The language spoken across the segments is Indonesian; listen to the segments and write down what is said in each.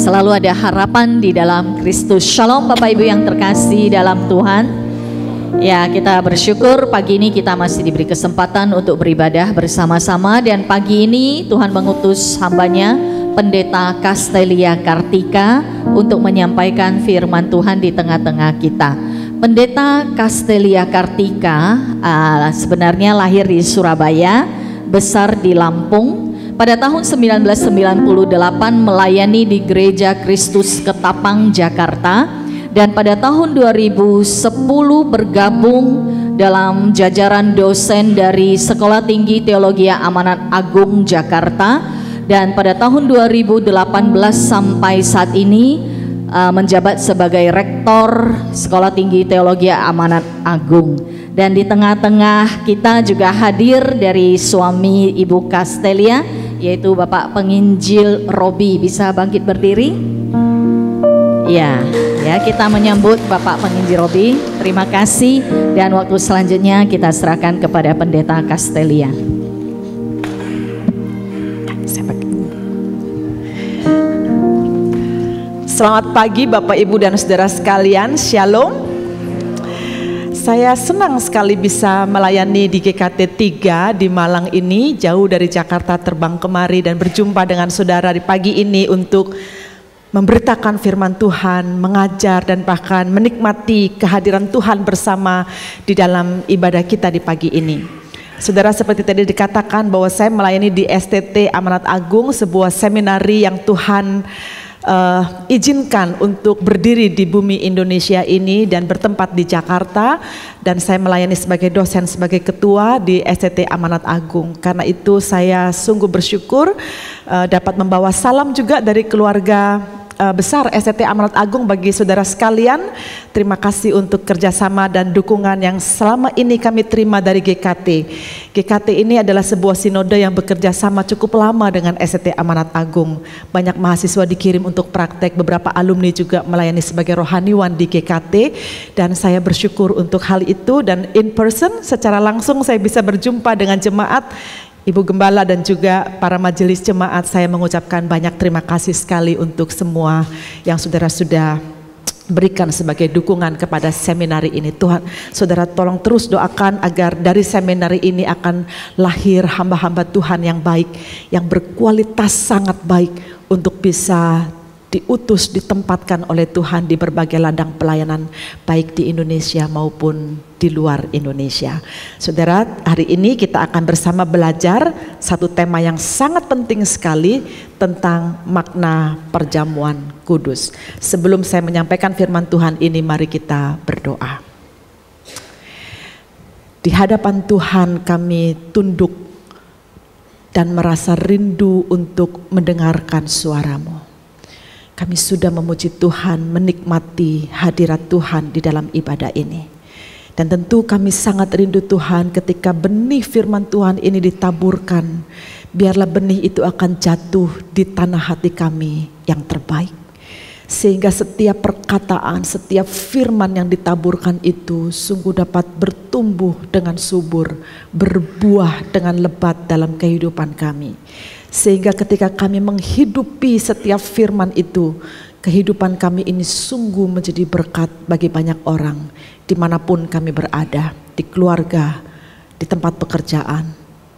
Selalu ada harapan di dalam Kristus. Shalom Bapak Ibu yang terkasih dalam Tuhan. Ya, kita bersyukur pagi ini kita masih diberi kesempatan untuk beribadah bersama-sama. Dan pagi ini Tuhan mengutus hambanya Pendeta Castelia Kartika untuk menyampaikan firman Tuhan di tengah-tengah kita. Pendeta Castelia Kartika sebenarnya lahir di Surabaya, besar di Lampung. Pada tahun 1998 melayani di Gereja Kristus Ketapang, Jakarta, dan pada tahun 2010 bergabung dalam jajaran dosen dari Sekolah Tinggi Teologi Amanat Agung Jakarta, dan pada tahun 2018 sampai saat ini menjabat sebagai Rektor Sekolah Tinggi Teologi Amanat Agung. Dan di tengah-tengah kita juga hadir dari suami Ibu Castelia, yaitu Bapak Penginjil Robi. Bisa bangkit berdiri? Ya, kita menyambut Bapak Penginjil Robi. Terima kasih, dan waktu selanjutnya kita serahkan kepada Pendeta Castelia. Selamat pagi Bapak Ibu dan Saudara sekalian, Shalom. Saya senang sekali bisa melayani di GKT 3 di Malang ini, jauh dari Jakarta terbang kemari dan berjumpa dengan saudara di pagi ini untuk memberitakan firman Tuhan, mengajar dan bahkan menikmati kehadiran Tuhan bersama di dalam ibadah kita di pagi ini. Saudara, seperti tadi dikatakan bahwa saya melayani di STT Amanat Agung, sebuah seminari yang Tuhan izinkan untuk berdiri di bumi Indonesia ini dan bertempat di Jakarta, dan saya melayani sebagai dosen, sebagai ketua di STT Amanat Agung. Karena itu saya sungguh bersyukur dapat membawa salam juga dari keluarga besar STT Amanat Agung bagi saudara sekalian. Terima kasih untuk kerjasama dan dukungan yang selama ini kami terima dari GKT. GKT ini adalah sebuah sinode yang bekerja sama cukup lama dengan STT Amanat Agung. Banyak mahasiswa dikirim untuk praktek, beberapa alumni juga melayani sebagai rohaniwan di GKT, dan saya bersyukur untuk hal itu. Dan in person, secara langsung saya bisa berjumpa dengan jemaat, Ibu Gembala dan juga para majelis jemaat. Saya mengucapkan banyak terima kasih sekali untuk semua yang saudara sudah berikan sebagai dukungan kepada seminari ini. Tuhan, saudara tolong terus doakan agar dari seminari ini akan lahir hamba-hamba Tuhan yang baik, yang berkualitas sangat baik untuk bisa diutus, ditempatkan oleh Tuhan di berbagai ladang pelayanan, baik di Indonesia maupun di luar Indonesia. Saudara, hari ini kita akan bersama belajar satu tema yang sangat penting sekali tentang makna perjamuan kudus. Sebelum saya menyampaikan firman Tuhan ini, mari kita berdoa. Di hadapan Tuhan kami tunduk dan merasa rindu untuk mendengarkan suara-Mu. Kami sudah memuji Tuhan, menikmati hadirat Tuhan di dalam ibadah ini. Dan tentu kami sangat rindu Tuhan ketika benih firman Tuhan ini ditaburkan. Biarlah benih itu akan jatuh di tanah hati kami yang terbaik. Sehingga setiap perkataan, setiap firman yang ditaburkan itu sungguh dapat bertumbuh dengan subur, berbuah dengan lebat dalam kehidupan kami. Sehingga ketika kami menghidupi setiap firman itu, kehidupan kami ini sungguh menjadi berkat bagi banyak orang, dimanapun kami berada, di keluarga, di tempat pekerjaan,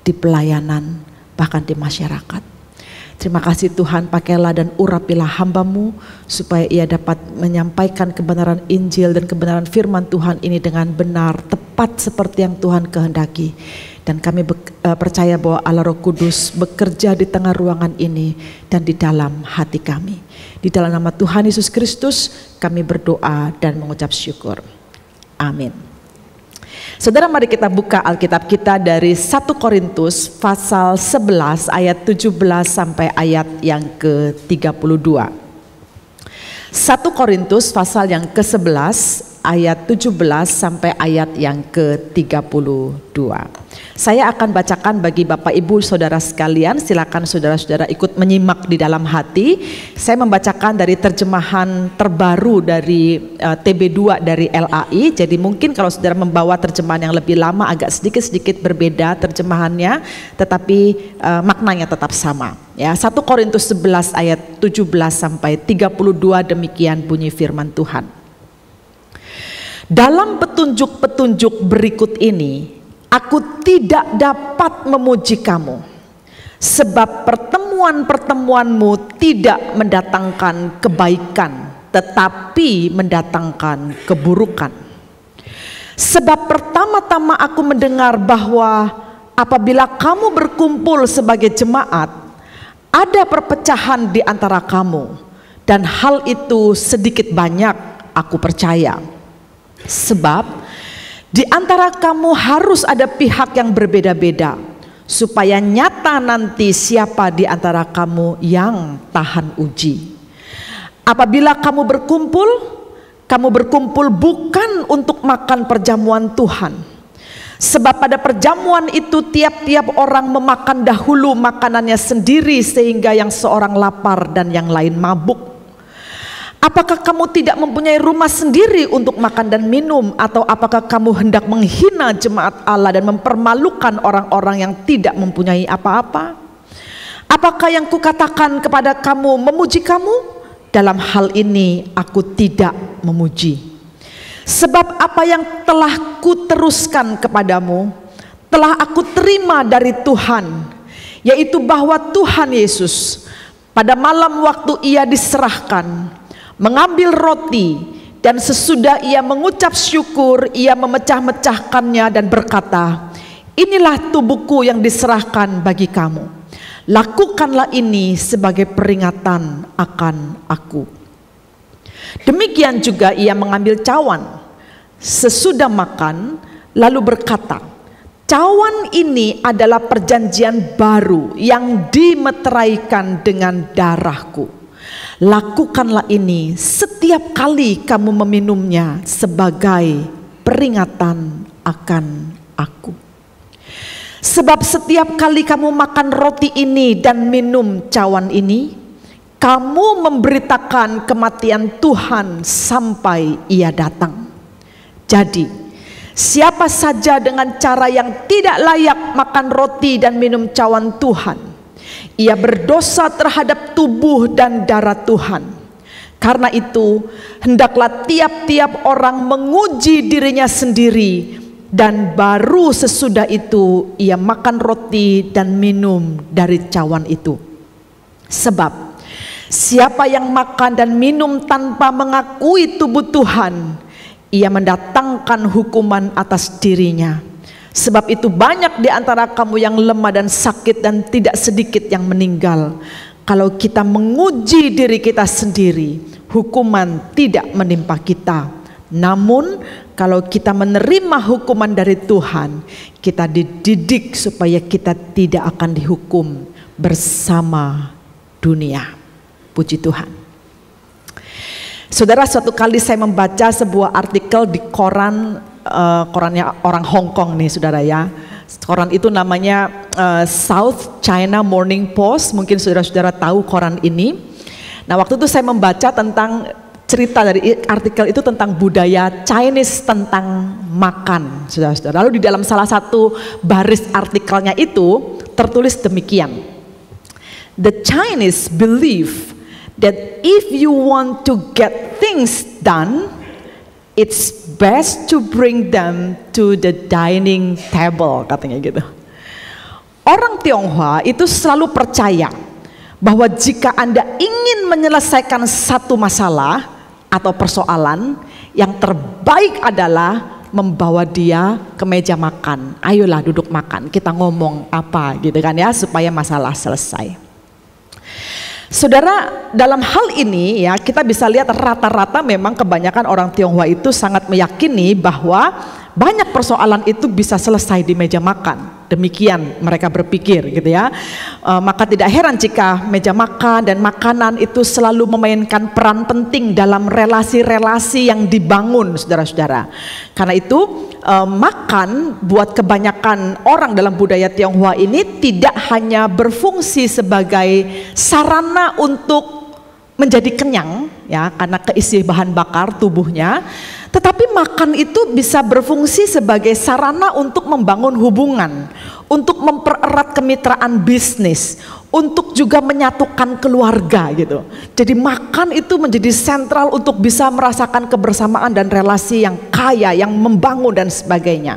di pelayanan, bahkan di masyarakat. Terima kasih Tuhan, pakailah dan urapilah hamba-Mu supaya ia dapat menyampaikan kebenaran Injil dan kebenaran firman Tuhan ini dengan benar, tepat seperti yang Tuhan kehendaki. Dan kami percaya bahwa Allah Roh Kudus bekerja di tengah ruangan ini dan di dalam hati kami. Di dalam nama Tuhan Yesus Kristus kami berdoa dan mengucap syukur. Amin. Saudara, mari kita buka Alkitab kita dari 1 Korintus pasal 11 ayat 17 sampai ayat yang ke-32. 1 Korintus pasal yang ke-11 ayat 17 sampai ayat yang ke-32. Saya akan bacakan bagi Bapak Ibu Saudara sekalian, silakan saudara-saudara ikut menyimak di dalam hati. Saya membacakan dari terjemahan terbaru dari TB2 dari LAI. Jadi mungkin kalau saudara membawa terjemahan yang lebih lama agak sedikit-sedikit berbeda terjemahannya, tetapi maknanya tetap sama. Ya, 1 Korintus 11 ayat 17 sampai 32 demikian bunyi firman Tuhan. Dalam petunjuk-petunjuk berikut ini, aku tidak dapat memuji kamu, sebab pertemuan-pertemuanmu tidak mendatangkan kebaikan, tetapi mendatangkan keburukan. Sebab pertama-tama aku mendengar bahwa apabila kamu berkumpul sebagai jemaat, ada perpecahan di antara kamu, dan hal itu sedikit banyak aku percaya. Sebab di antara kamu harus ada pihak yang berbeda-beda, supaya nyata nanti siapa di antara kamu yang tahan uji. Apabila kamu berkumpul bukan untuk makan perjamuan Tuhan. Sebab pada perjamuan itu tiap-tiap orang memakan dahulu makanannya sendiri, sehingga yang seorang lapar dan yang lain mabuk. Apakah kamu tidak mempunyai rumah sendiri untuk makan dan minum? Atau apakah kamu hendak menghina jemaat Allah dan mempermalukan orang-orang yang tidak mempunyai apa-apa? Apakah yang kukatakan kepada kamu memuji kamu? Dalam hal ini aku tidak memuji. Sebab apa yang telah kuteruskan kepadamu telah aku terima dari Tuhan, yaitu bahwa Tuhan Yesus pada malam waktu ia diserahkan, mengambil roti, dan sesudah ia mengucap syukur, ia memecah-mecahkannya dan berkata, inilah tubuhku yang diserahkan bagi kamu. Lakukanlah ini sebagai peringatan akan aku. Demikian juga ia mengambil cawan sesudah makan, lalu berkata, cawan ini adalah perjanjian baru yang dimeteraikan dengan darahku. Lakukanlah ini setiap kali kamu meminumnya sebagai peringatan akan aku. Sebab setiap kali kamu makan roti ini dan minum cawan ini, kamu memberitakan kematian Tuhan sampai ia datang. Jadi, siapa saja dengan cara yang tidak layak makan roti dan minum cawan Tuhan, ia berdosa terhadap tubuh dan darah Tuhan. Karena itu, hendaklah tiap-tiap orang menguji dirinya sendiri, dan baru sesudah itu ia makan roti dan minum dari cawan itu. Sebab siapa yang makan dan minum tanpa mengakui tubuh Tuhan, ia mendatangkan hukuman atas dirinya. Sebab itu banyak di antara kamu yang lemah dan sakit, dan tidak sedikit yang meninggal. Kalau kita menguji diri kita sendiri, hukuman tidak menimpa kita. Namun kalau kita menerima hukuman dari Tuhan, kita dididik supaya kita tidak akan dihukum bersama dunia. Puji Tuhan. Saudara, suatu kali saya membaca sebuah artikel di korannya orang Hong Kong nih saudara ya. Koran itu namanya South China Morning Post. Mungkin saudara-saudara tahu koran ini. Nah, waktu itu saya membaca tentang cerita dari artikel itu tentang budaya Chinese tentang makan, saudara-saudara. Lalu di dalam salah satu baris artikelnya itu tertulis demikian. The Chinese believe that if you want to get things done, it's best to bring them to the dining table, katanya gitu. Orang Tionghoa itu selalu percaya bahwa jika Anda ingin menyelesaikan satu masalah atau persoalan, yang terbaik adalah membawa dia ke meja makan. Ayolah duduk makan, kita ngomong apa gitu kan ya, supaya masalah selesai. Saudara, dalam hal ini ya kita bisa lihat rata-rata memang kebanyakan orang Tionghoa itu sangat meyakini bahwa banyak persoalan itu bisa selesai di meja makan. Demikian mereka berpikir gitu ya. Maka tidak heran jika meja makan dan makanan itu selalu memainkan peran penting dalam relasi-relasi yang dibangun, saudara-saudara. Karena itu makan buat kebanyakan orang dalam budaya Tionghoa ini tidak hanya berfungsi sebagai sarana untuk menjadi kenyang ya, karena keisi bahan bakar tubuhnya, Tetapi makan itu bisa berfungsi sebagai sarana untuk membangun hubungan, untuk mempererat kemitraan bisnis, untuk juga menyatukan keluarga gitu. Jadi makan itu menjadi sentral untuk bisa merasakan kebersamaan dan relasi yang kaya, yang membangun dan sebagainya.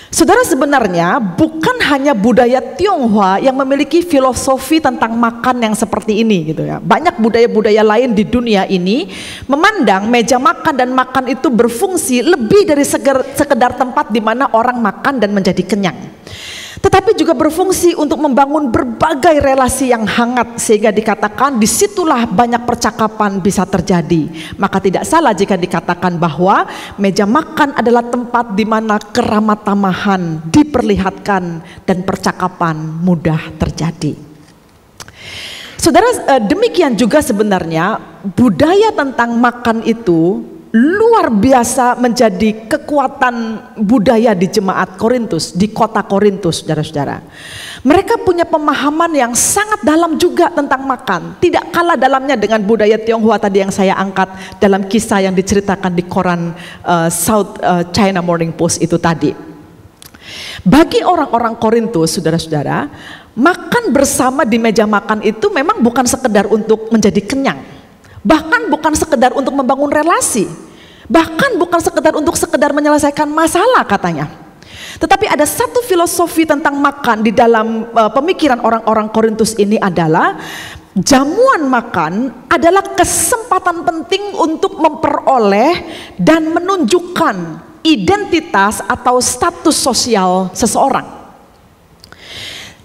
Saudara, sebenarnya bukan hanya budaya Tionghoa yang memiliki filosofi tentang makan yang seperti ini gitu ya. Banyak budaya-budaya lain di dunia ini memandang meja makan dan makan itu berfungsi lebih dari sekedar tempat di mana orang makan dan menjadi kenyang. Tetapi juga berfungsi untuk membangun berbagai relasi yang hangat, sehingga dikatakan disitulah banyak percakapan bisa terjadi. Maka tidak salah jika dikatakan bahwa meja makan adalah tempat di mana keramat tamahan diperlihatkan dan percakapan mudah terjadi. Saudara, demikian juga sebenarnya budaya tentang makan itu luar biasa menjadi kekuatan budaya di jemaat Korintus, di kota Korintus, saudara-saudara. Mereka punya pemahaman yang sangat dalam juga tentang makan. Tidak kalah dalamnya dengan budaya Tionghoa tadi yang saya angkat dalam kisah yang diceritakan di koran South China Morning Post itu tadi. Bagi orang-orang Korintus, saudara-saudara, makan bersama di meja makan itu memang bukan sekedar untuk menjadi kenyang. Bahkan bukan sekedar untuk membangun relasi, bahkan bukan sekedar menyelesaikan masalah katanya. Tetapi ada satu filosofi tentang makan di dalam pemikiran orang-orang Korintus ini adalah jamuan makan adalah kesempatan penting untuk memperoleh dan menunjukkan identitas atau status sosial seseorang.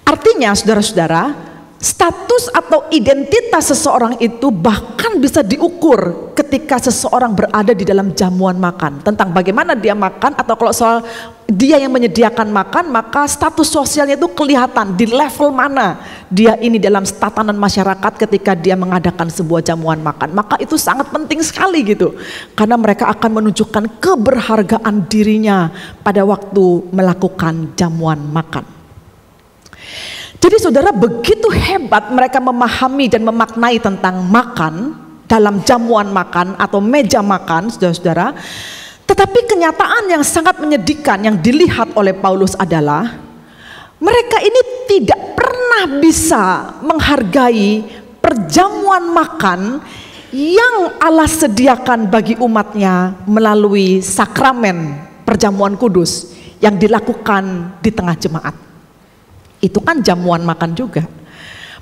Artinya saudara-saudara, status atau identitas seseorang itu bahkan bisa diukur ketika seseorang berada di dalam jamuan makan. Tentang bagaimana dia makan, atau kalau soal dia yang menyediakan makan, maka status sosialnya itu kelihatan di level mana dia ini dalam tatanan masyarakat ketika dia mengadakan sebuah jamuan makan. Maka itu sangat penting sekali gitu, karena mereka akan menunjukkan keberhargaan dirinya pada waktu melakukan jamuan makan. Jadi saudara, begitu hebat mereka memahami dan memaknai tentang makan dalam jamuan makan atau meja makan, saudara-saudara. Tetapi kenyataan yang sangat menyedihkan yang dilihat oleh Paulus adalah mereka ini tidak pernah bisa menghargai perjamuan makan yang Allah sediakan bagi umatnya melalui sakramen perjamuan kudus yang dilakukan di tengah jemaat. Itu kan jamuan makan juga.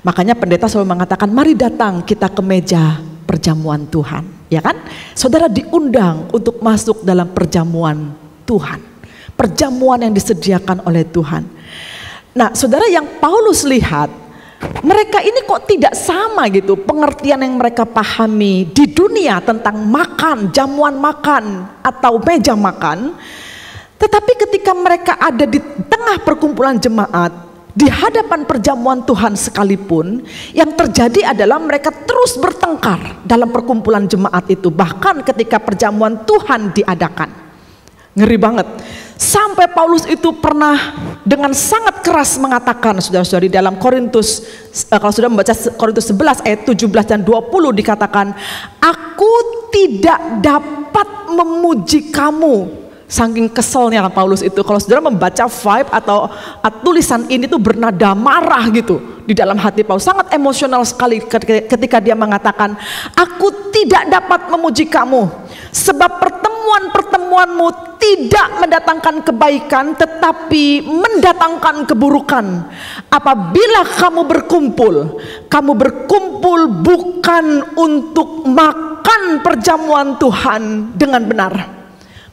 Makanya pendeta selalu mengatakan, mari datang kita ke meja perjamuan Tuhan, ya kan? Saudara diundang untuk masuk dalam perjamuan Tuhan, perjamuan yang disediakan oleh Tuhan. Nah, saudara, yang Paulus lihat, mereka ini kok tidak sama gitu pengertian yang mereka pahami di dunia tentang makan, jamuan makan atau meja makan. Tetapi ketika mereka ada di tengah perkumpulan jemaat, di hadapan perjamuan Tuhan sekalipun, yang terjadi adalah mereka terus bertengkar dalam perkumpulan jemaat itu. Bahkan ketika perjamuan Tuhan diadakan, ngeri banget. Sampai Paulus itu pernah dengan sangat keras mengatakan, saudara-saudari, dalam Korintus, kalau sudah membaca Korintus 11 ayat 17 dan 20 dikatakan, aku tidak dapat memuji kamu. Saking keselnya Paulus itu, kalau saudara membaca vibe atau tulisan ini tuh bernada marah gitu di dalam hati Paulus, sangat emosional sekali ketika dia mengatakan, aku tidak dapat memuji kamu sebab pertemuan-pertemuanmu tidak mendatangkan kebaikan tetapi mendatangkan keburukan. Apabila kamu berkumpul bukan untuk makan perjamuan Tuhan dengan benar.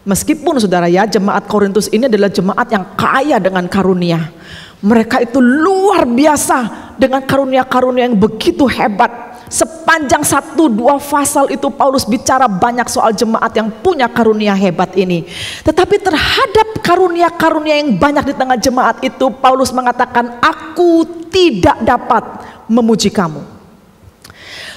Meskipun saudara ya, jemaat Korintus ini adalah jemaat yang kaya dengan karunia. Mereka itu luar biasa dengan karunia-karunia yang begitu hebat. Sepanjang 1-2 pasal itu Paulus bicara banyak soal jemaat yang punya karunia hebat ini. Tetapi terhadap karunia-karunia yang banyak di tengah jemaat itu, Paulus mengatakan, aku tidak dapat memuji kamu.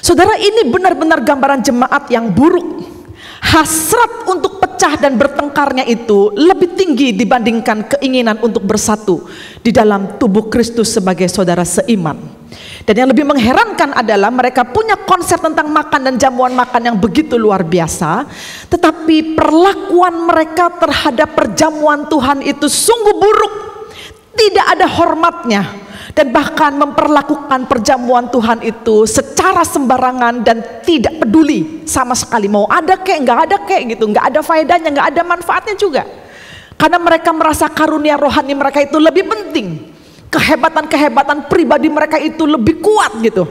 Saudara, ini benar-benar gambaran jemaat yang buruk. Hasrat untuk pecah berpecah dan bertengkarnya itu lebih tinggi dibandingkan keinginan untuk bersatu di dalam tubuh Kristus sebagai saudara seiman. Dan yang lebih mengherankan adalah mereka punya konsep tentang makan dan jamuan makan yang begitu luar biasa, tetapi perlakuan mereka terhadap perjamuan Tuhan itu sungguh buruk. Tidak ada hormatnya, dan bahkan memperlakukan perjamuan Tuhan itu secara sembarangan dan tidak peduli sama sekali. Mau ada kek, nggak ada kek gitu, nggak ada faedahnya, nggak ada manfaatnya juga. Karena mereka merasa karunia rohani mereka itu lebih penting, kehebatan-kehebatan pribadi mereka itu lebih kuat gitu.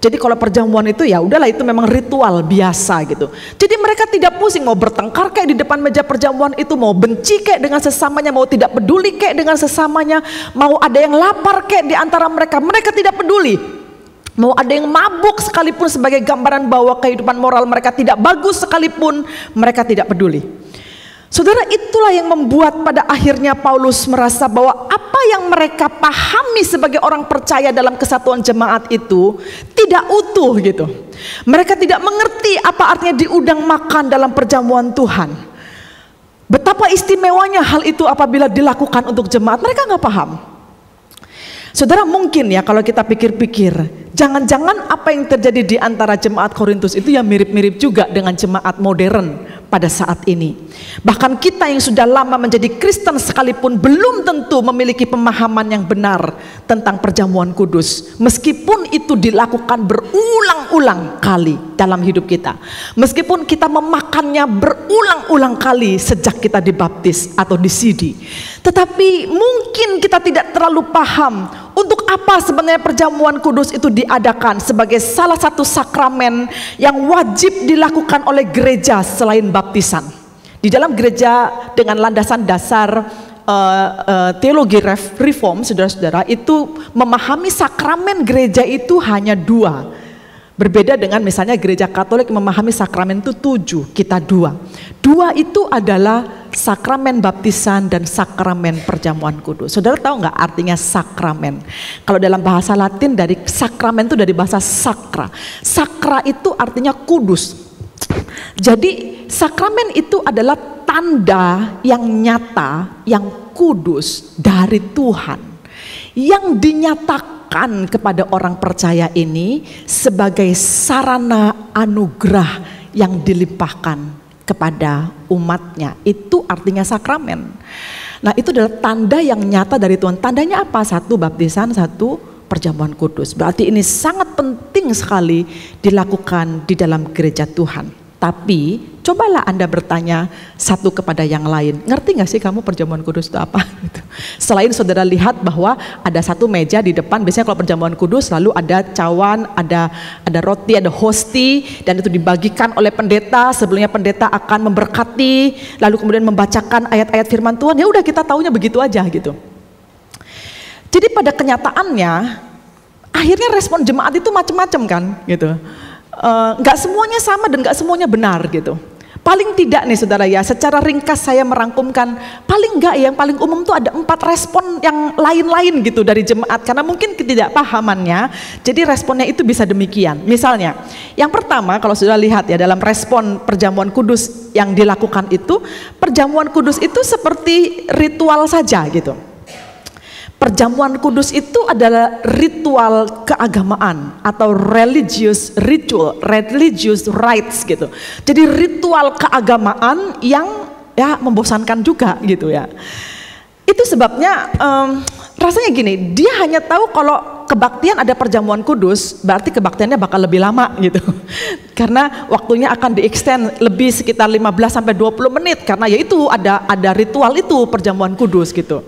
Jadi kalau perjamuan itu ya udahlah, itu memang ritual biasa gitu. Jadi mereka tidak pusing mau bertengkar kayak di depan meja perjamuan itu, mau benci kayak dengan sesamanya, mau tidak peduli kayak dengan sesamanya, mau ada yang lapar kayak di antara mereka, mereka tidak peduli. Mau ada yang mabuk sekalipun sebagai gambaran bahwa kehidupan moral mereka tidak bagus sekalipun, mereka tidak peduli. Saudara, itulah yang membuat pada akhirnya Paulus merasa bahwa apa yang mereka pahami sebagai orang percaya dalam kesatuan jemaat itu tidak utuh gitu. Mereka tidak mengerti apa artinya diundang makan dalam perjamuan Tuhan. Betapa istimewanya hal itu apabila dilakukan untuk jemaat, mereka nggak paham. Saudara, mungkin ya kalau kita pikir-pikir, jangan-jangan apa yang terjadi di antara jemaat Korintus itu ya mirip-mirip juga dengan jemaat modern pada saat ini. Bahkan kita yang sudah lama menjadi Kristen sekalipun belum tentu memiliki pemahaman yang benar tentang perjamuan kudus, meskipun itu dilakukan berulang-ulang kali dalam hidup kita, meskipun kita memakannya berulang-ulang kali sejak kita dibaptis atau disidi. Tetapi mungkin kita tidak terlalu paham untuk apa sebenarnya perjamuan kudus itu diadakan sebagai salah satu sakramen yang wajib dilakukan oleh gereja selain baptisan. Di dalam gereja dengan landasan dasar teologi reform, saudara-saudara, itu memahami sakramen gereja itu hanya 2. Berbeda dengan misalnya gereja Katolik memahami sakramen itu 7, kita 2. 2 itu adalah sakramen baptisan dan sakramen perjamuan kudus. Saudara tahu nggak artinya sakramen? Kalau dalam bahasa Latin dari sakramen itu dari bahasa sakra. Sakra itu artinya kudus. Jadi sakramen itu adalah tanda yang nyata, yang kudus dari Tuhan, yang dinyatakan kepada orang percaya ini sebagai sarana anugerah yang dilimpahkan kepada umatnya. Itu artinya sakramen. Nah, itu adalah tanda yang nyata dari Tuhan. Tandanya apa? 1 baptisan, 1 perjamuan kudus. Berarti ini sangat penting sekali dilakukan di dalam gereja Tuhan. Tapi cobalah Anda bertanya satu kepada yang lain, ngerti gak sih kamu perjamuan kudus itu apa? Gitu. Selain saudara lihat bahwa ada satu meja di depan, biasanya kalau perjamuan kudus lalu ada cawan, ada roti, ada hosti, dan itu dibagikan oleh pendeta. Sebelumnya pendeta akan memberkati, lalu kemudian membacakan ayat-ayat firman Tuhan. Ya udah, kita taunya begitu aja gitu. Jadi pada kenyataannya akhirnya respon jemaat itu macam-macam kan gitu. Nggak semuanya sama dan nggak semuanya benar gitu. Paling tidak nih saudara ya, secara ringkas saya merangkumkan, paling nggak yang paling umum tuh ada 4 respon yang lain-lain gitu dari jemaat, karena mungkin ketidakpahamannya, jadi responnya itu bisa demikian. Misalnya, yang pertama kalau sudah lihat ya dalam respon perjamuan kudus yang dilakukan itu, perjamuan kudus itu seperti ritual saja gitu. Perjamuan kudus itu adalah ritual keagamaan atau religious ritual, religious rites gitu. Jadi ritual keagamaan yang ya membosankan juga gitu ya. Itu sebabnya rasanya gini, dia hanya tahu kalau kebaktian ada perjamuan kudus, berarti kebaktiannya bakal lebih lama gitu. Karena waktunya akan di-extend lebih sekitar 15-20 menit, karena ya itu ada ritual itu perjamuan kudus gitu.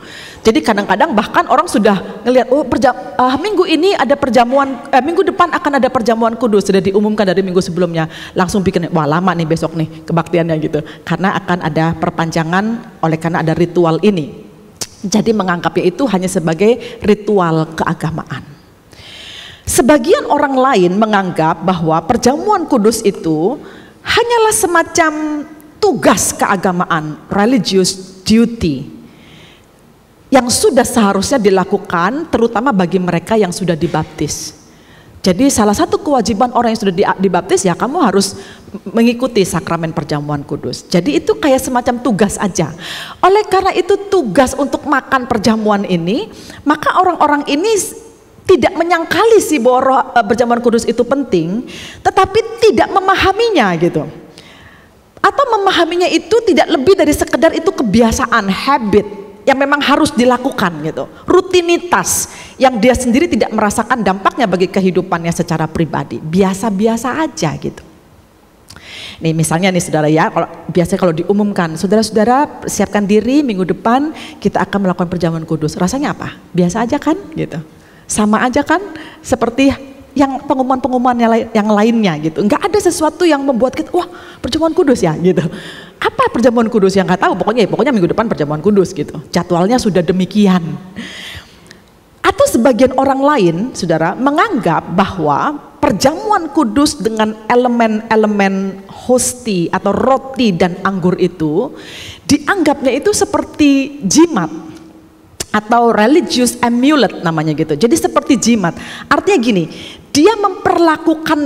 Jadi kadang-kadang bahkan orang sudah ngelihat, oh minggu ini ada perjamuan, minggu depan akan ada perjamuan kudus, sudah diumumkan dari minggu sebelumnya, langsung bikin, wah lama nih besok nih kebaktiannya gitu, karena akan ada perpanjangan oleh karena ada ritual ini. Jadi menganggapnya itu hanya sebagai ritual keagamaan. Sebagian orang lain menganggap bahwa perjamuan kudus itu hanyalah semacam tugas keagamaan, religious duty, yang sudah seharusnya dilakukan terutama bagi mereka yang sudah dibaptis. Jadi salah satu kewajiban orang yang sudah dibaptis ya kamu harus mengikuti sakramen perjamuan kudus. Jadi itu kayak semacam tugas aja. Oleh karena itu tugas untuk makan perjamuan ini, maka orang-orang ini tidak menyangkali sih bahwa perjamuan kudus itu penting, tetapi tidak memahaminya gitu. Atau memahaminya itu tidak lebih dari sekedar itu kebiasaan, habit yang memang harus dilakukan gitu, rutinitas yang dia sendiri tidak merasakan dampaknya bagi kehidupannya secara pribadi, biasa-biasa aja gitu. Nih misalnya nih saudara ya, biasanya kalau diumumkan, saudara-saudara siapkan diri minggu depan kita akan melakukan perjamuan kudus, rasanya apa? Biasa aja kan gitu, sama aja kan seperti yang pengumuman-pengumuman yang lainnya gitu. Enggak ada sesuatu yang membuat kita, wah perjamuan kudus ya gitu. Apa perjamuan kudus yang nggak tahu, pokoknya minggu depan perjamuan kudus gitu. Jadwalnya sudah demikian. Atau sebagian orang lain, saudara, menganggap bahwa perjamuan kudus dengan elemen-elemen hosti atau roti dan anggur itu dianggapnya itu seperti jimat atau religious amulet namanya gitu. Jadi seperti jimat. Artinya gini, dia memperlakukan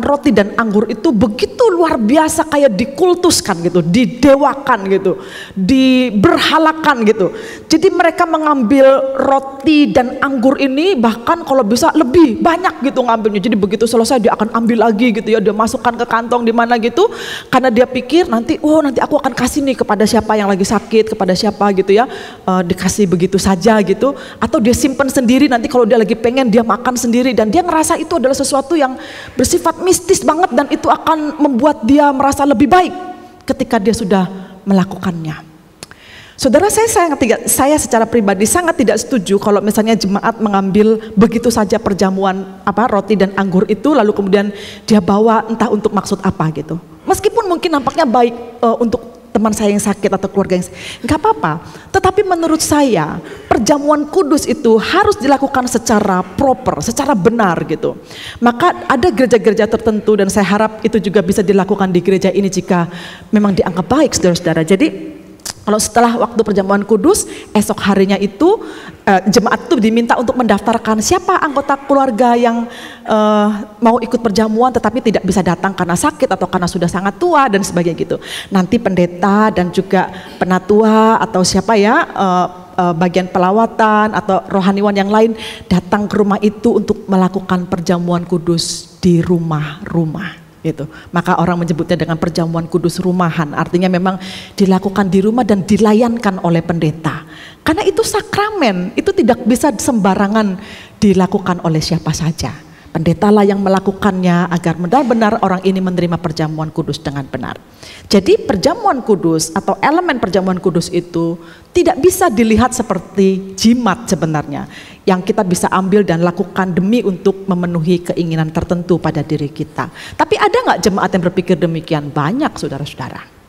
roti dan anggur itu begitu luar biasa, kayak dikultuskan gitu, didewakan gitu, diberhalakan gitu. Jadi mereka mengambil roti dan anggur ini bahkan kalau bisa lebih banyak gitu ngambilnya. Jadi begitu selesai dia akan ambil lagi gitu ya, dia masukkan ke kantong di mana gitu, karena dia pikir nanti aku akan kasih nih kepada siapa yang lagi sakit, kepada siapa gitu ya, dikasih begitu saja gitu. Atau dia simpan sendiri, nanti kalau dia lagi pengen dia makan sendiri, dan dia ngerasa itu adalah sesuatu yang bersifat mistis banget dan itu akan membuat dia merasa lebih baik ketika dia sudah melakukannya. Saudara, saya secara pribadi sangat tidak setuju kalau misalnya jemaat mengambil begitu saja perjamuan roti dan anggur itu lalu kemudian dia bawa entah untuk maksud apa gitu. Meskipun mungkin nampaknya baik untuk teman saya yang sakit atau keluarga yang nggak apa-apa, tetapi menurut saya perjamuan kudus itu harus dilakukan secara proper, secara benar gitu. Maka ada gereja-gereja tertentu dan saya harap itu juga bisa dilakukan di gereja ini jika memang dianggap baik, saudara-saudara. Jadi kalau setelah waktu perjamuan kudus, esok harinya itu jemaat itu diminta untuk mendaftarkan siapa anggota keluarga yang mau ikut perjamuan tetapi tidak bisa datang karena sakit atau karena sudah sangat tua dan sebagainya gitu. Nanti pendeta dan juga penatua atau siapa ya, bagian pelawatan atau rohaniwan yang lain datang ke rumah itu untuk melakukan perjamuan kudus di rumah-rumah. Gitu. Maka orang menyebutnya dengan perjamuan kudus rumahan, artinya memang dilakukan di rumah dan dilayankan oleh pendeta. Karena itu sakramen, itu tidak bisa sembarangan dilakukan oleh siapa saja. Pendetalah yang melakukannya agar benar-benar orang ini menerima perjamuan kudus dengan benar. Jadi perjamuan kudus atau elemen perjamuan kudus itu tidak bisa dilihat seperti jimat sebenarnya, yang kita bisa ambil dan lakukan demi untuk memenuhi keinginan tertentu pada diri kita. Tapi ada nggak jemaat yang berpikir demikian? Banyak, saudara-saudara.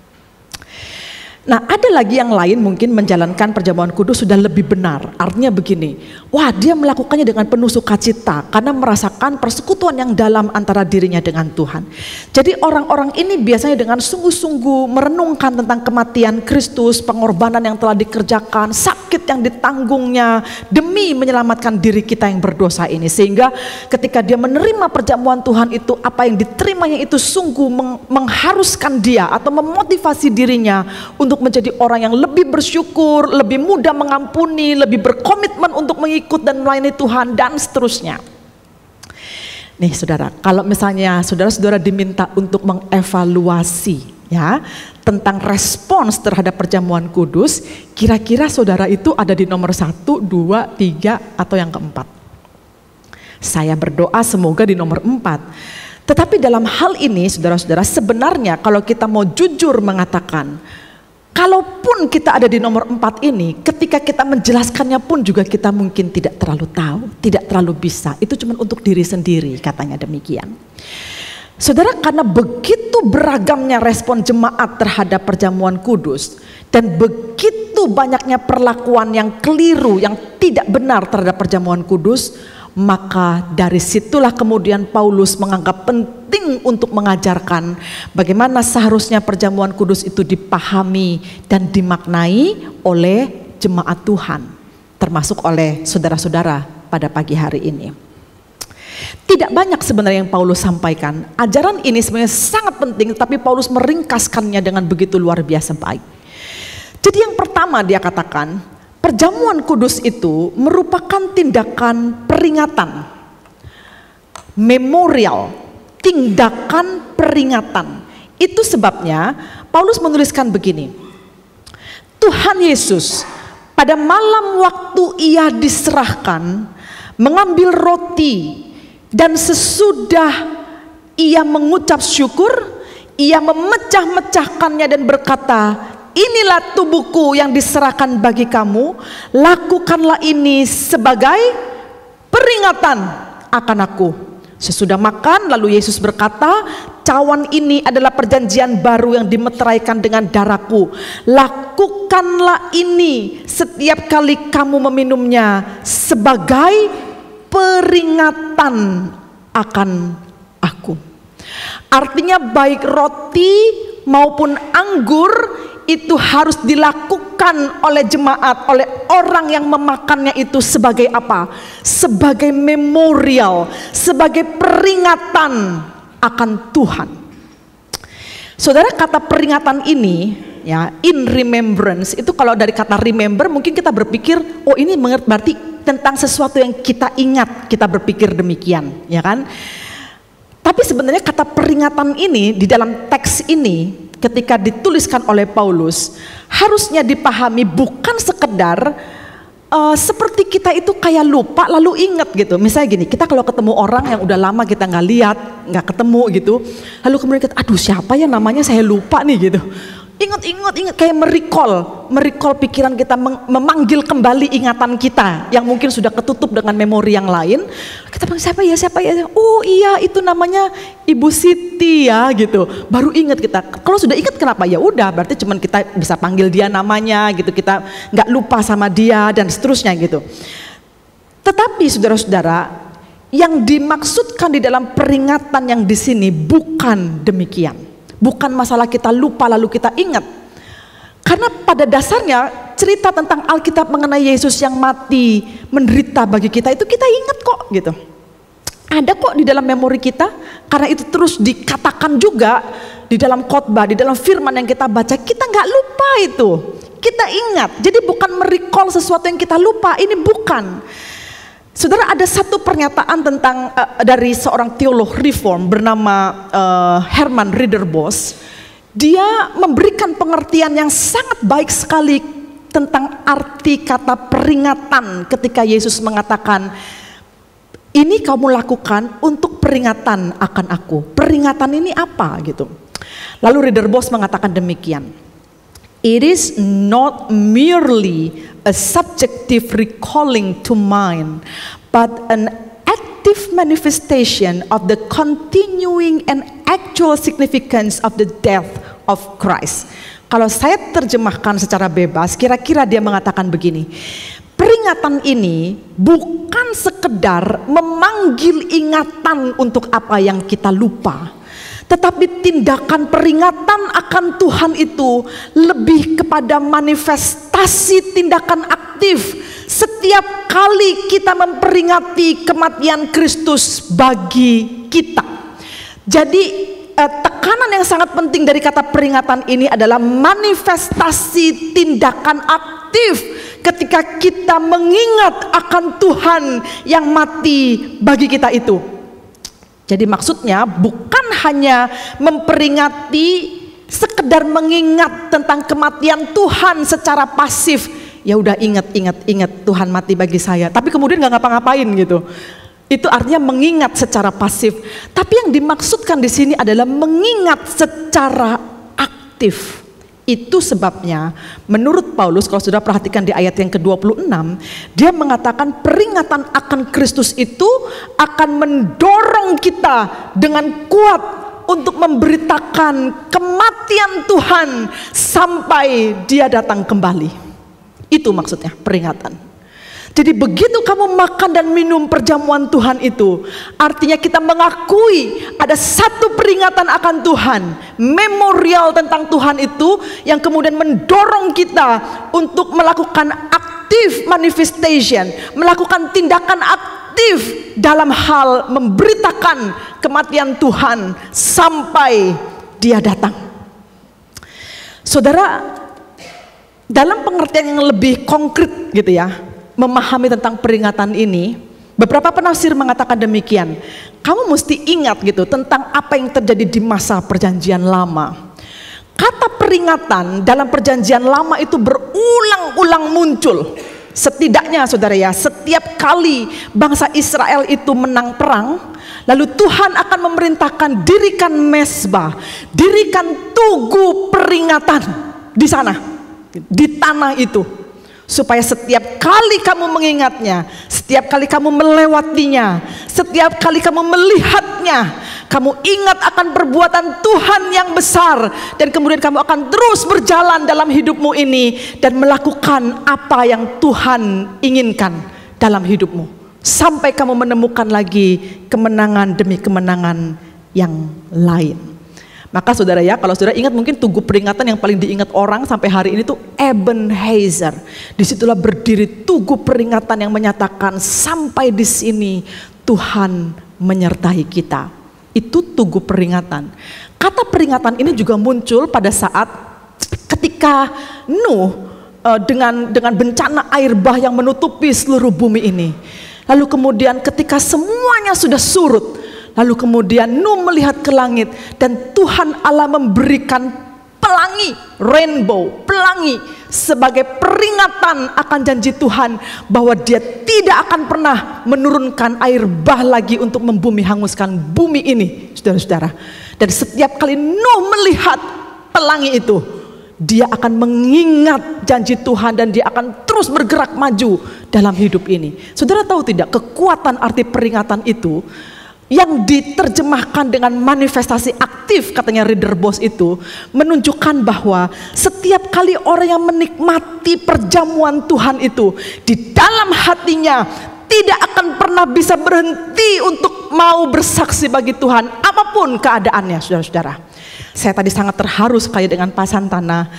Nah, ada lagi yang lain mungkin menjalankan perjamuan kudus sudah lebih benar. Artinya begini, wah dia melakukannya dengan penuh sukacita karena merasakan persekutuan yang dalam antara dirinya dengan Tuhan. Jadi orang-orang ini biasanya dengan sungguh-sungguh merenungkan tentang kematian Kristus, pengorbanan yang telah dikerjakan, sakit yang ditanggungnya demi menyelamatkan diri kita yang berdosa ini. Sehingga ketika dia menerima perjamuan Tuhan itu, apa yang diterimanya itu sungguh mengharuskan dia atau memotivasi dirinya untuk menjadi orang yang lebih bersyukur, lebih mudah mengampuni, lebih berkomitmen untuk mengikut dan melayani Tuhan dan seterusnya. Nih saudara, kalau misalnya saudara-saudara diminta untuk mengevaluasi ya tentang respons terhadap perjamuan kudus, kira-kira saudara itu ada di nomor 1, 2, 3 atau yang keempat? Saya berdoa semoga di nomor 4. Tetapi dalam hal ini saudara-saudara, sebenarnya kalau kita mau jujur mengatakan, kalaupun kita ada di nomor 4 ini, ketika kita menjelaskannya pun juga kita mungkin tidak terlalu tahu, tidak terlalu bisa. Itu cuma untuk diri sendiri, katanya demikian. Saudara, karena begitu beragamnya respon jemaat terhadap perjamuan kudus dan begitu banyaknya perlakuan yang keliru, yang tidak benar terhadap perjamuan kudus, maka dari situlah kemudian Paulus menganggap penting untuk mengajarkan bagaimana seharusnya perjamuan kudus itu dipahami dan dimaknai oleh jemaat Tuhan, termasuk oleh saudara-saudara pada pagi hari ini. Tidak banyak sebenarnya yang Paulus sampaikan. Ajaran ini sebenarnya sangat penting, tapi Paulus meringkaskannya dengan begitu luar biasa baik. Jadi yang pertama dia katakan, perjamuan kudus itu merupakan tindakan peringatan, memorial, tindakan peringatan. Itu sebabnya Paulus menuliskan begini, Tuhan Yesus pada malam waktu ia diserahkan mengambil roti, dan sesudah ia mengucap syukur, ia memecah-mecahkannya dan berkata, inilah tubuhku yang diserahkan bagi kamu, lakukanlah ini sebagai peringatan akan aku. Sesudah makan, lalu Yesus berkata, cawan ini adalah perjanjian baru yang dimeteraikan dengan darahku. Lakukanlah ini setiap kali kamu meminumnya sebagai peringatan akan aku. Artinya baik roti maupun anggur itu harus dilakukan oleh jemaat, oleh orang yang memakannya itu sebagai apa? Sebagai memorial, sebagai peringatan akan Tuhan. Saudara, kata peringatan ini ya, in remembrance, itu kalau dari kata remember mungkin kita berpikir, oh ini berarti tentang sesuatu yang kita ingat, kita berpikir demikian, ya kan? Tapi sebenarnya kata peringatan ini di dalam teks ini ketika dituliskan oleh Paulus harusnya dipahami bukan sekedar seperti kita itu kayak lupa lalu ingat gitu. Misalnya gini, kita kalau ketemu orang yang udah lama kita nggak lihat, nggak ketemu gitu, lalu kemudian kita, aduh siapa ya namanya, saya lupa nih gitu. Ingat, kayak merecall pikiran kita, memanggil kembali ingatan kita yang mungkin sudah ketutup dengan memori yang lain. Kita panggil siapa ya? Oh iya, itu namanya Ibu Siti ya gitu. Baru ingat kita. Kalau sudah ingat kenapa? Ya udah, berarti cuman kita bisa panggil dia namanya gitu. Kita nggak lupa sama dia dan seterusnya gitu. Tetapi saudara-saudara, yang dimaksudkan di dalam peringatan yang di sini bukan demikian. Bukan masalah kita lupa lalu kita ingat. Karena pada dasarnya cerita tentang Alkitab mengenai Yesus yang mati, menderita bagi kita itu kita ingat kok gitu. Ada kok di dalam memori kita. Karena itu terus dikatakan juga di dalam khotbah, di dalam firman yang kita baca. Kita nggak lupa itu, kita ingat. Jadi bukan merecall sesuatu yang kita lupa, ini bukan. Saudara, ada satu pernyataan tentang dari seorang teolog reform bernama Herman Ridderbos. Dia memberikan pengertian yang sangat baik sekali tentang arti kata peringatan ketika Yesus mengatakan, ini kamu lakukan untuk peringatan akan aku. Peringatan ini apa gitu. Lalu Ridderbos mengatakan demikian, it is not merely a subjective recalling to mind, but an active manifestation of the continuing and actual significance of the death of Christ. Kalau saya terjemahkan secara bebas, kira-kira dia mengatakan begini, peringatan ini bukan sekedar memanggil ingatan untuk apa yang kita lupa, tetapi tindakan peringatan akan Tuhan itu lebih kepada manifestasi tindakan aktif setiap kali kita memperingati kematian Kristus bagi kita. Jadi tekanan yang sangat penting dari kata peringatan ini adalah manifestasi tindakan aktif ketika kita mengingat akan Tuhan yang mati bagi kita itu. Jadi maksudnya bukan hanya memperingati sekedar mengingat tentang kematian Tuhan secara pasif. Ya udah ingat Tuhan mati bagi saya, tapi kemudian nggak ngapa-ngapain gitu. Itu artinya mengingat secara pasif. Tapi yang dimaksudkan di sini adalah mengingat secara aktif. Itu sebabnya menurut Paulus, kalau sudah perhatikan di ayat yang ke-26, dia mengatakan peringatan akan Kristus itu akan mendorong kita dengan kuat untuk memberitakan kematian Tuhan sampai dia datang kembali. Itu maksudnya peringatan. Jadi begitu kamu makan dan minum perjamuan Tuhan itu, artinya kita mengakui ada satu peringatan akan Tuhan, memorial tentang Tuhan itu yang kemudian mendorong kita untuk melakukan active manifestation, melakukan tindakan aktif aktif dalam hal memberitakan kematian Tuhan sampai Dia datang. Saudara, dalam pengertian yang lebih konkret gitu ya, memahami tentang peringatan ini, beberapa penafsir mengatakan demikian. Kamu mesti ingat gitu tentang apa yang terjadi di masa perjanjian lama. Kata peringatan dalam perjanjian lama itu berulang-ulang muncul. Setidaknya saudara ya, setiap kali bangsa Israel itu menang perang, lalu Tuhan akan memerintahkan dirikan mezbah, dirikan tugu peringatan di sana, di tanah itu, supaya setiap kali kamu mengingatnya, setiap kali kamu melewatinya, setiap kali kamu melihatnya, kamu ingat akan perbuatan Tuhan yang besar, dan kemudian kamu akan terus berjalan dalam hidupmu ini dan melakukan apa yang Tuhan inginkan dalam hidupmu, sampai kamu menemukan lagi kemenangan demi kemenangan yang lain. Maka saudara ya, kalau saudara ingat mungkin tugu peringatan yang paling diingat orang sampai hari ini tuh Ebenezer. Disitulah berdiri tugu peringatan yang menyatakan sampai di sini Tuhan menyertai kita. Itu tugu peringatan. Kata peringatan ini juga muncul pada saat ketika Nuh dengan bencana air bah yang menutupi seluruh bumi ini. Lalu kemudian ketika semuanya sudah surut, lalu kemudian Nuh melihat ke langit dan Tuhan Allah memberikan pelangi, rainbow, pelangi sebagai peringatan akan janji Tuhan bahwa Dia tidak akan pernah menurunkan air bah lagi untuk membumi hanguskan bumi ini, saudara-saudara. Dan setiap kali Nuh melihat pelangi itu, dia akan mengingat janji Tuhan dan dia akan terus bergerak maju dalam hidup ini. Saudara tahu tidak, kekuatan arti peringatan itu yang diterjemahkan dengan manifestasi aktif, katanya Reader Boss itu, menunjukkan bahwa setiap kali orang yang menikmati perjamuan Tuhan itu, di dalam hatinya tidak akan pernah bisa berhenti untuk mau bersaksi bagi Tuhan apapun keadaannya, saudara-saudara. Saya tadi sangat terharu sekali dengan Pak Santana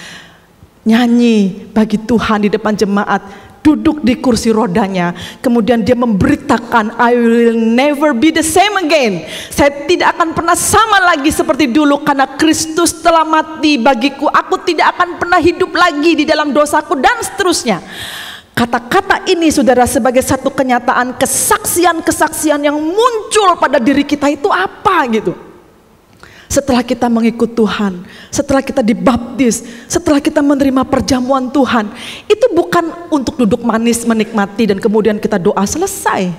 nyanyi bagi Tuhan di depan jemaat, duduk di kursi rodanya, kemudian dia memberitakan, I will never be the same again. Saya tidak akan pernah sama lagi seperti dulu karena Kristus telah mati bagiku. Aku tidak akan pernah hidup lagi di dalam dosaku, dan seterusnya. Kata-kata ini saudara sebagai satu kenyataan kesaksian-kesaksian yang muncul pada diri kita itu apa gitu. Setelah kita mengikut Tuhan, setelah kita dibaptis, setelah kita menerima perjamuan Tuhan, itu bukan untuk duduk manis menikmati dan kemudian kita doa selesai.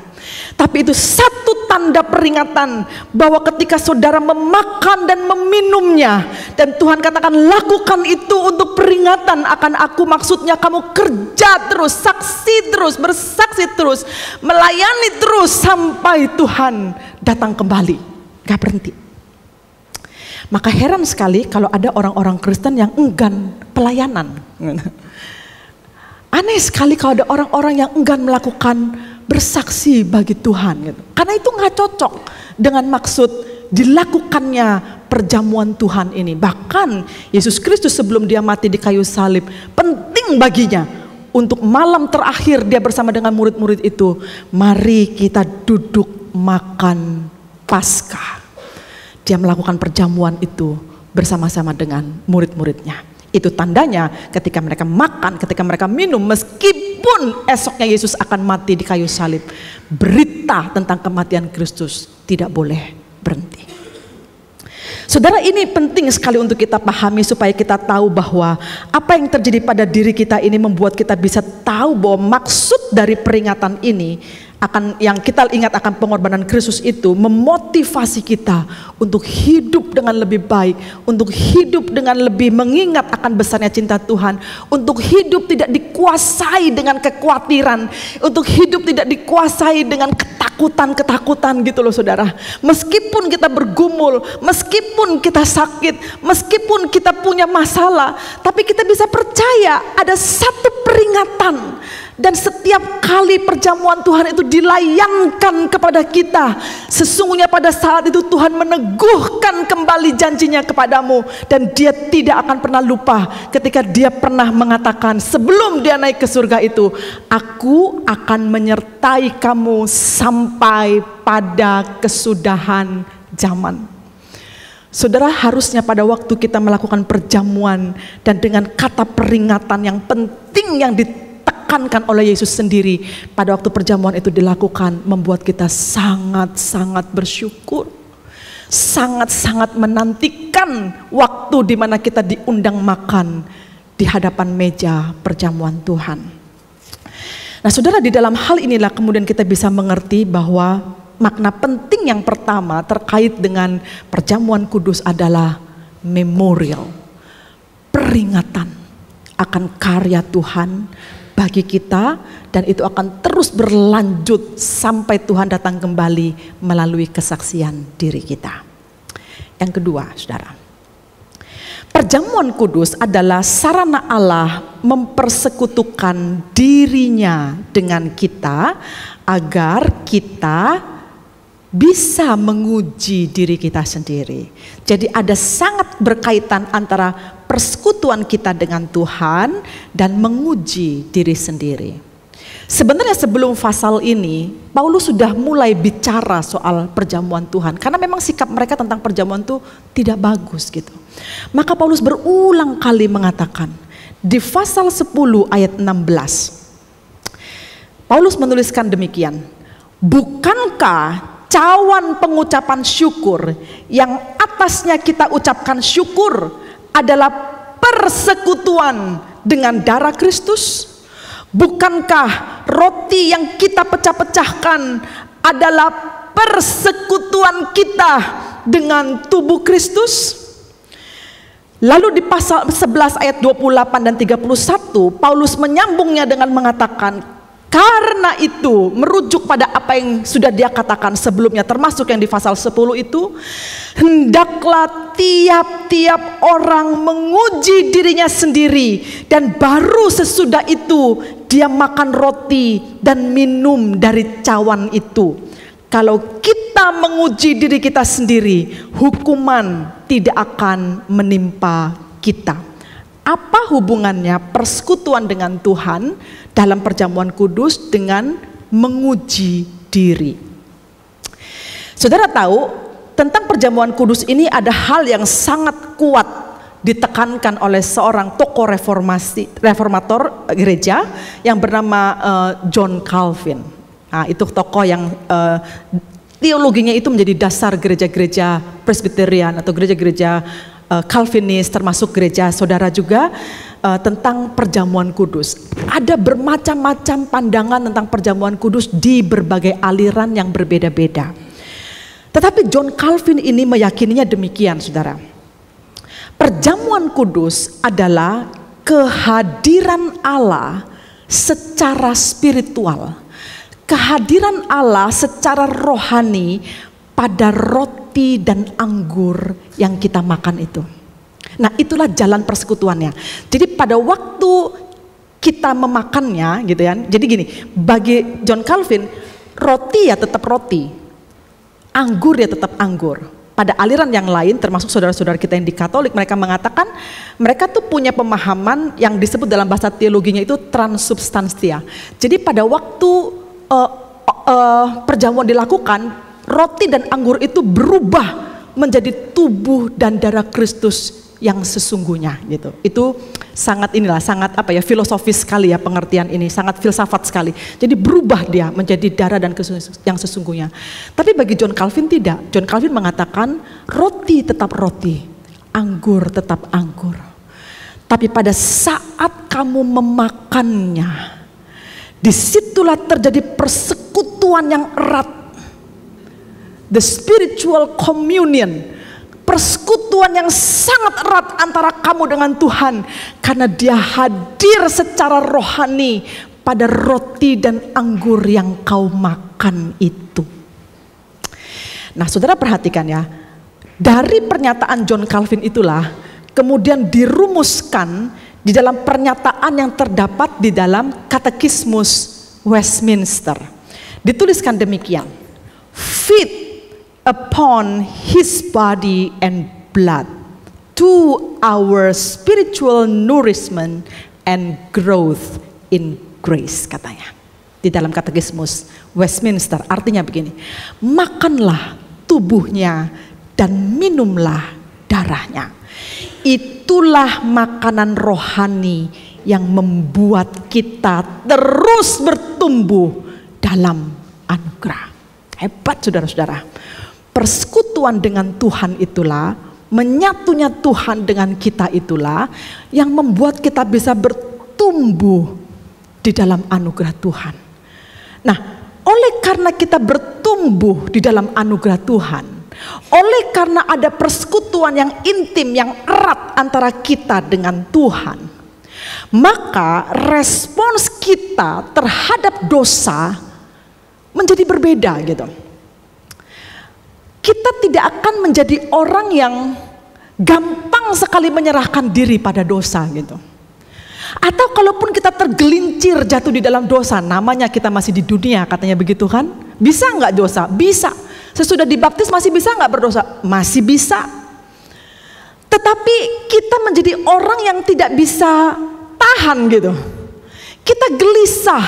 Tapi itu satu tanda peringatan bahwa ketika saudara memakan dan meminumnya, dan Tuhan katakan lakukan itu untuk peringatan akan aku, maksudnya kamu kerja terus, saksi terus, bersaksi terus, melayani terus sampai Tuhan datang kembali, gak berhenti. Maka heran sekali kalau ada orang-orang Kristen yang enggan pelayanan. Aneh sekali kalau ada orang-orang yang enggan melakukan bersaksi bagi Tuhan gitu. Karena itu gak cocok dengan maksud dilakukannya perjamuan Tuhan ini. Bahkan Yesus Kristus sebelum dia mati di kayu salib, penting baginya untuk malam terakhir dia bersama dengan murid-murid itu, mari kita duduk makan Paskah. Dia melakukan perjamuan itu bersama-sama dengan murid-muridnya. Itu tandanya ketika mereka makan, ketika mereka minum, meskipun esoknya Yesus akan mati di kayu salib, berita tentang kematian Kristus tidak boleh berhenti. Saudara, ini penting sekali untuk kita pahami supaya kita tahu bahwa apa yang terjadi pada diri kita ini membuat kita bisa tahu bahwa maksud dari peringatan ini akan, yang kita ingat akan pengorbanan Kristus itu, memotivasi kita untuk hidup dengan lebih baik, untuk hidup dengan lebih mengingat akan besarnya cinta Tuhan, untuk hidup tidak dikuasai dengan kekhawatiran, untuk hidup tidak dikuasai dengan ketakutan gitu loh saudara. Meskipun kita bergumul, meskipun kita sakit, meskipun kita punya masalah, tapi kita bisa percaya ada satu peringatan Dan setiap kali perjamuan Tuhan itu dilayankan kepada kita, sesungguhnya pada saat itu Tuhan meneguhkan kembali janjinya kepadamu. Dan dia tidak akan pernah lupa ketika dia pernah mengatakan sebelum dia naik ke surga itu, aku akan menyertai kamu sampai pada kesudahan zaman. Saudara, harusnya pada waktu kita melakukan perjamuan dan dengan kata peringatan yang penting yang ditekankan oleh Yesus sendiri pada waktu perjamuan itu dilakukan, membuat kita sangat-sangat bersyukur, sangat-sangat menantikan waktu di mana kita diundang makan di hadapan meja perjamuan Tuhan. Nah saudara, di dalam hal inilah kemudian kita bisa mengerti bahwa makna penting yang pertama terkait dengan perjamuan kudus adalah memorial, peringatan akan karya Tuhan bagi kita, dan itu akan terus berlanjut sampai Tuhan datang kembali melalui kesaksian diri kita. Yang kedua, saudara, perjamuan kudus adalah sarana Allah mempersekutukan dirinya dengan kita agar kita bisa menguji diri kita sendiri. Jadi ada sangat berkaitan antara persekutuan kita dengan Tuhan dan menguji diri sendiri. Sebenarnya sebelum pasal ini, Paulus sudah mulai bicara soal perjamuan Tuhan. Karena memang sikap mereka tentang perjamuan itu tidak bagus gitu. Maka Paulus berulang kali mengatakan, di pasal 10 ayat 16, Paulus menuliskan demikian, bukankah cawan pengucapan syukur yang atasnya kita ucapkan syukur adalah persekutuan dengan darah Kristus? Bukankah roti yang kita pecah-pecahkan adalah persekutuan kita dengan tubuh Kristus? Lalu di pasal 11 ayat 28 dan 31 Paulus menyambungnya dengan mengatakan, karena itu, merujuk pada apa yang sudah dia katakan sebelumnya, termasuk yang di pasal 10 itu, hendaklah tiap-tiap orang menguji dirinya sendiri, dan baru sesudah itu dia makan roti dan minum dari cawan itu. Kalau kita menguji diri kita sendiri, hukuman tidak akan menimpa kita. Apa hubungannya persekutuan dengan Tuhan dalam perjamuan kudus dengan menguji diri? Saudara tahu tentang perjamuan kudus ini ada hal yang sangat kuat ditekankan oleh seorang tokoh reformator gereja yang bernama John Calvin. Nah, itu tokoh yang teologinya itu menjadi dasar gereja-gereja Presbyterian atau gereja-gereja Calvinis, termasuk gereja saudara juga, tentang perjamuan kudus. Ada bermacam-macam pandangan tentang perjamuan kudus di berbagai aliran yang berbeda-beda. Tetapi John Calvin ini meyakininya demikian, saudara. Perjamuan kudus adalah kehadiran Allah secara spiritual, kehadiran Allah secara rohani pada roti dan anggur yang kita makan itu. Nah, itulah jalan persekutuannya. Jadi pada waktu kita memakannya gitu ya. Jadi gini, bagi John Calvin, roti ya tetap roti, anggur ya tetap anggur. Pada aliran yang lain, termasuk saudara-saudara kita yang di Katolik, mereka mengatakan mereka tuh punya pemahaman yang disebut dalam bahasa teologinya itu transubstansia. Jadi pada waktu perjamuan dilakukan, roti dan anggur itu berubah menjadi tubuh dan darah Kristus yang sesungguhnya gitu. Itu sangat filosofis sekali ya pengertian ini, sangat filsafat sekali. Jadi berubah dia menjadi darah dan yang sesungguhnya. Tapi bagi John Calvin tidak. John Calvin mengatakan roti tetap roti, anggur tetap anggur. Tapi pada saat kamu memakannya, disitulah terjadi persekutuan yang erat. The spiritual communion, persekutuan yang sangat erat antara kamu dengan Tuhan, karena dia hadir secara rohani pada roti dan anggur yang kau makan itu. Nah, saudara perhatikan ya, dari pernyataan John Calvin itulah kemudian dirumuskan di dalam pernyataan yang terdapat di dalam Katekismus Westminster. Dituliskan demikian, feed upon his body and blood to our spiritual nourishment and growth in grace, katanya di dalam Katekismus Westminster. Artinya begini, makanlah tubuhnya dan minumlah darahnya. Itulah makanan rohani yang membuat kita terus bertumbuh dalam anugerah. Hebat saudara-saudara. Persekutuan dengan Tuhan itulah, menyatunya Tuhan dengan kita itulah yang membuat kita bisa bertumbuh di dalam anugerah Tuhan. Nah, oleh karena kita bertumbuh di dalam anugerah Tuhan, oleh karena ada persekutuan yang intim, yang erat antara kita dengan Tuhan, maka respons kita terhadap dosa menjadi berbeda gitu. Kita tidak akan menjadi orang yang gampang sekali menyerahkan diri pada dosa gitu. Atau kalaupun kita tergelincir jatuh di dalam dosa, namanya kita masih di dunia, katanya begitu kan? Bisa nggak dosa? Bisa. Sesudah dibaptis masih bisa nggak berdosa? Masih bisa. Tetapi kita menjadi orang yang tidak bisa tahan gitu. Kita gelisah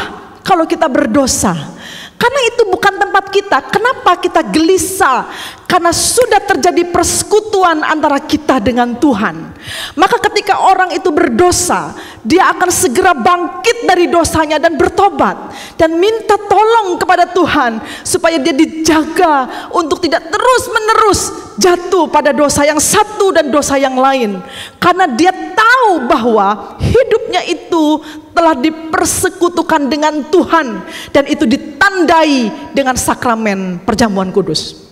kalau kita berdosa. Karena itu bukan tempat kita. Kenapa kita gelisah? Karena sudah terjadi persekutuan antara kita dengan Tuhan. Maka ketika orang itu berdosa, dia akan segera bangkit dari dosanya dan bertobat. Dan minta tolong kepada Tuhan supaya dia dijaga untuk tidak terus-menerus jatuh pada dosa yang satu dan dosa yang lain. Karena dia tahu bahwa hidupnya itu telah dipersekutukan dengan Tuhan. Dan itu ditandai dengan sakramen perjamuan kudus.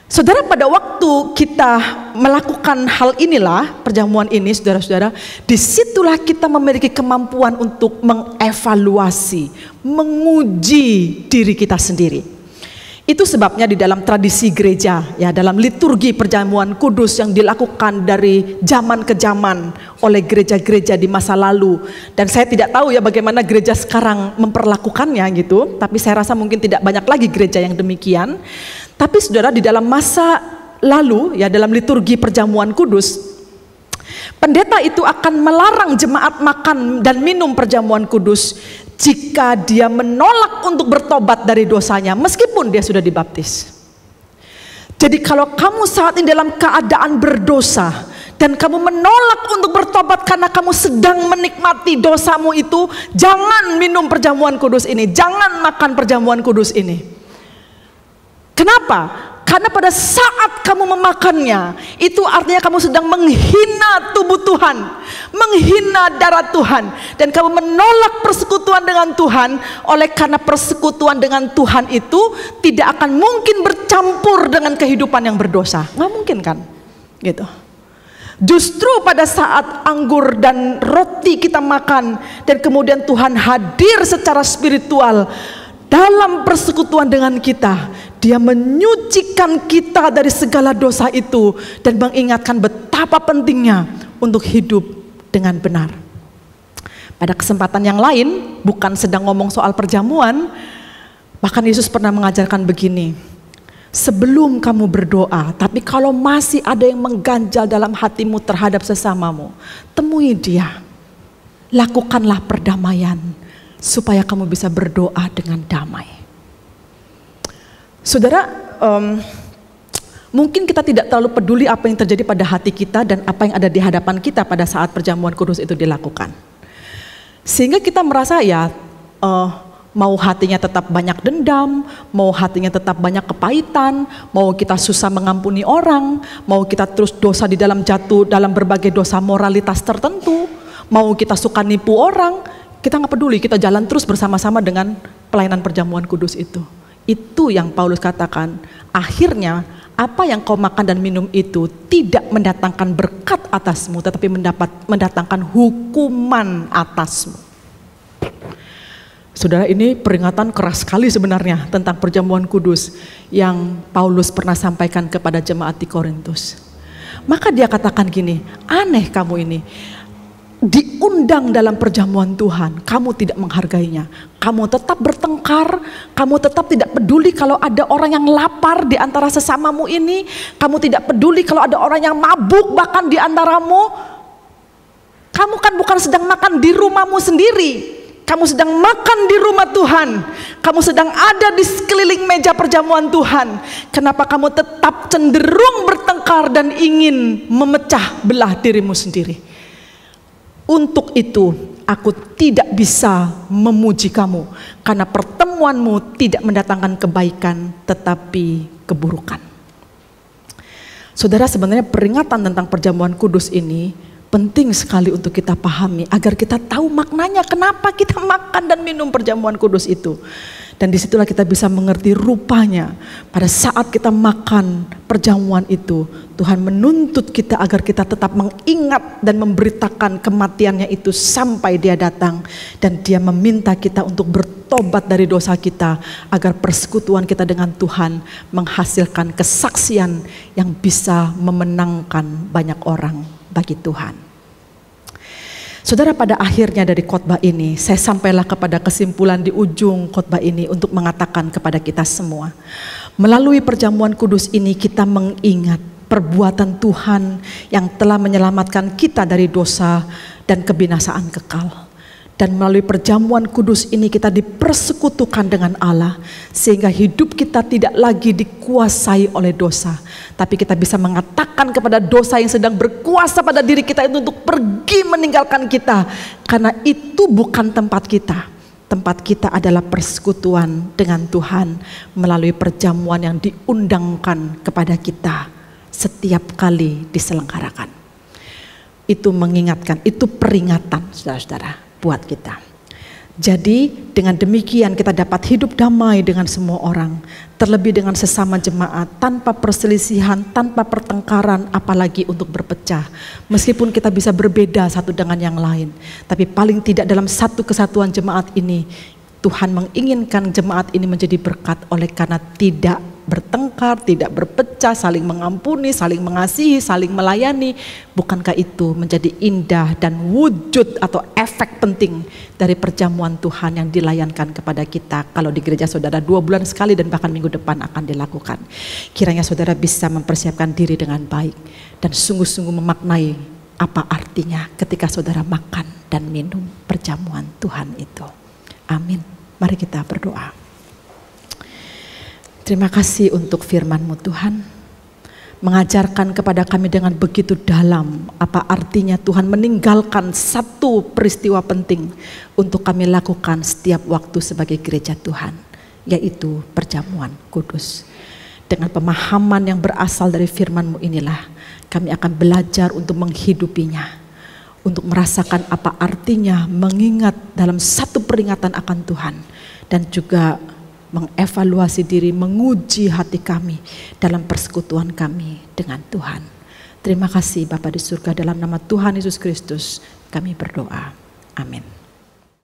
Saudara, pada waktu kita melakukan hal inilah, perjamuan ini, saudara-saudara, disitulah kita memiliki kemampuan untuk mengevaluasi, menguji diri kita sendiri. Itu sebabnya di dalam tradisi gereja, ya, dalam liturgi perjamuan kudus yang dilakukan dari zaman ke zaman oleh gereja-gereja di masa lalu. Dan saya tidak tahu ya bagaimana gereja sekarang memperlakukannya gitu, tapi saya rasa mungkin tidak banyak lagi gereja yang demikian. Tapi saudara, di dalam masa lalu, ya, dalam liturgi perjamuan kudus, pendeta itu akan melarang jemaat makan dan minum perjamuan kudus jika dia menolak untuk bertobat dari dosanya meskipun dia sudah dibaptis. Jadi kalau kamu saat ini dalam keadaan berdosa dan kamu menolak untuk bertobat karena kamu sedang menikmati dosamu itu, jangan minum perjamuan kudus ini, jangan makan perjamuan kudus ini. Kenapa? Karena pada saat kamu memakannya, itu artinya kamu sedang menghina tubuh Tuhan, menghina darah Tuhan, dan kamu menolak persekutuan dengan Tuhan. Oleh karena persekutuan dengan Tuhan itu tidak akan mungkin bercampur dengan kehidupan yang berdosa. Nggak mungkin kan? Gitu. Justru pada saat anggur dan roti kita makan, dan kemudian Tuhan hadir secara spiritual dalam persekutuan dengan kita, Dia menyucikan kita dari segala dosa itu dan mengingatkan betapa pentingnya untuk hidup dengan benar. Pada kesempatan yang lain, bukan sedang ngomong soal perjamuan, bahkan Yesus pernah mengajarkan begini, sebelum kamu berdoa, tapi kalau masih ada yang mengganjal dalam hatimu terhadap sesamamu, temui dia, lakukanlah perdamaian supaya kamu bisa berdoa dengan damai. Saudara, mungkin kita tidak terlalu peduli apa yang terjadi pada hati kita dan apa yang ada di hadapan kita pada saat perjamuan kudus itu dilakukan. Sehingga kita merasa ya, mau hatinya tetap banyak dendam, mau hatinya tetap banyak kepahitan, mau kita susah mengampuni orang, mau kita terus dosa di dalam jatuh dalam berbagai dosa moralitas tertentu, mau kita suka nipu orang, kita nggak peduli, kita jalan terus bersama-sama dengan pelayanan perjamuan kudus itu. Itu yang Paulus katakan, akhirnya apa yang kau makan dan minum itu tidak mendatangkan berkat atasmu, tetapi mendatangkan hukuman atasmu. Saudara, ini peringatan keras sekali sebenarnya tentang perjamuan kudus yang Paulus pernah sampaikan kepada jemaat di Korintus. Maka dia katakan gini, aneh kamu ini, diundang dalam perjamuan Tuhan, kamu tidak menghargainya. Kamu tetap bertengkar, kamu tetap tidak peduli kalau ada orang yang lapar di antara sesamamu ini. Kamu tidak peduli kalau ada orang yang mabuk bahkan di antaramu. Kamu kan bukan sedang makan di rumahmu sendiri. Kamu sedang makan di rumah Tuhan. Kamu sedang ada di sekeliling meja perjamuan Tuhan. Kenapa kamu tetap cenderung bertengkar dan ingin memecah belah dirimu sendiri? Untuk itu aku tidak bisa memuji kamu, karena pertemuanmu tidak mendatangkan kebaikan tetapi keburukan. Saudara, sebenarnya peringatan tentang perjamuan kudus ini penting sekali untuk kita pahami agar kita tahu maknanya kenapa kita makan dan minum perjamuan kudus itu. Dan disitulah kita bisa mengerti rupanya pada saat kita makan perjamuan itu, Tuhan menuntut kita agar kita tetap mengingat dan memberitakan kematiannya itu sampai Dia datang. Dan Dia meminta kita untuk bertobat dari dosa kita agar persekutuan kita dengan Tuhan menghasilkan kesaksian yang bisa memenangkan banyak orang bagi Tuhan. Saudara, pada akhirnya dari khotbah ini, saya sampailah kepada kesimpulan di ujung khotbah ini untuk mengatakan kepada kita semua, melalui perjamuan kudus ini kita mengingat perbuatan Tuhan yang telah menyelamatkan kita dari dosa dan kebinasaan kekal. Dan melalui perjamuan kudus ini kita dipersekutukan dengan Allah, sehingga hidup kita tidak lagi dikuasai oleh dosa, tapi kita bisa mengatakan kepada dosa yang sedang berkuasa pada diri kita itu untuk pergi meninggalkan kita, karena itu bukan tempat kita. Tempat kita adalah persekutuan dengan Tuhan melalui perjamuan yang diundangkan kepada kita setiap kali diselenggarakan. Itu mengingatkan, itu peringatan saudara-saudara buat kita. Jadi dengan demikian kita dapat hidup damai dengan semua orang, terlebih dengan sesama jemaat, tanpa perselisihan, tanpa pertengkaran, apalagi untuk berpecah. Meskipun kita bisa berbeda satu dengan yang lain, tapi paling tidak dalam satu kesatuan jemaat ini, Tuhan menginginkan jemaat ini menjadi berkat oleh karena tidak bertengkar, tidak berpecah, saling mengampuni, saling mengasihi, saling melayani. Bukankah itu menjadi indah dan wujud atau efek penting dari perjamuan Tuhan yang dilayankan kepada kita kalau di gereja saudara 2 bulan sekali dan bahkan minggu depan akan dilakukan. Kiranya saudara bisa mempersiapkan diri dengan baik dan sungguh-sungguh memaknai apa artinya ketika saudara makan dan minum perjamuan Tuhan itu. Amin. Mari kita berdoa. Terima kasih untuk firman-Mu Tuhan, mengajarkan kepada kami dengan begitu dalam apa artinya Tuhan meninggalkan satu peristiwa penting untuk kami lakukan setiap waktu sebagai gereja Tuhan, yaitu perjamuan kudus. Dengan pemahaman yang berasal dari firman-Mu inilah kami akan belajar untuk menghidupinya, untuk merasakan apa artinya mengingat dalam satu peringatan akan Tuhan, dan juga mengevaluasi diri, menguji hati kami dalam persekutuan kami dengan Tuhan. Terima kasih Bapa di surga, dalam nama Tuhan Yesus Kristus kami berdoa. Amin.